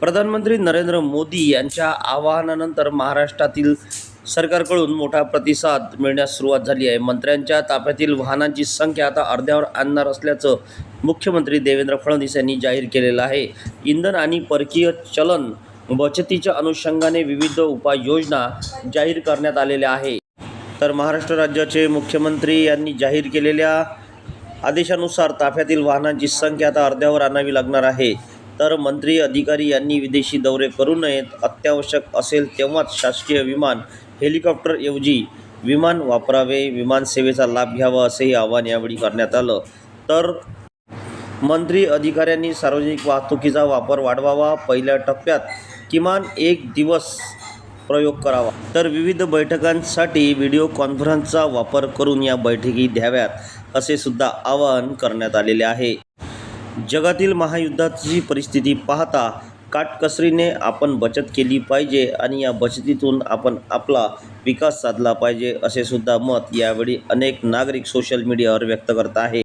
प्रधानमंत्री नरेंद्र मोदी यांच्या आवाहनानंतर महाराष्ट्रातील सरकारकडून मोठा प्रतिसाद मिळण्यास सुरुवात झाली आहे। मंत्र्यांच्या ताफ्यातील वाहनांची संख्या आता अर्ध्यावर आणणार असल्याचं मुख्यमंत्री देवेंद्र फडणवीस यांनी जाहीर केलेलं आहे। इंधन आणि परकीय चलन बचतीच्या अनुषंगाने विविध उपाययोजना जाहीर करण्यात आलेल्या आहे। तर महाराष्ट्र राज्याचे मुख्यमंत्री यांनी जाहीर केलेल्या आदेशानुसार ताफ्यातील वाहनांची संख्या आता अर्ध्यावर आणावी लागणार आहे। तर मंत्री अधिकारी यांनी विदेशी दौरे करू नयेत, अत्यावश्यक असेल तेव्हाच शासकीय विमान हेलिकॉप्टर ऐवजी विमान वापरावे, विमानसेवेचा लाभ घ्यावा असेही आवाहन यावेळी करण्यात आलं। तर मंत्री अधिकाऱ्यांनी सार्वजनिक वाहतुकीचा वापर वाढवावा, पहिल्या टप्प्यात किमान 1 दिवस प्रयोग करावा, तर विविध बैठकांसाठी व्हिडिओ कॉन्फरन्सचा वापर करून या बैठकी द्याव्यात असे सुद्धा आवाहन करण्यात आलेले आहे। जगातील महायुद्धाची परिस्थिती पाहता काटकसरीने आपण बचत केली पाहिजे आणि या बचतीतून आपण आपला विकास साधला पाहिजे असे सुद्धा मत यावेळी अनेक नागरिक सोशल मीडियावर व्यक्त करत आहेत।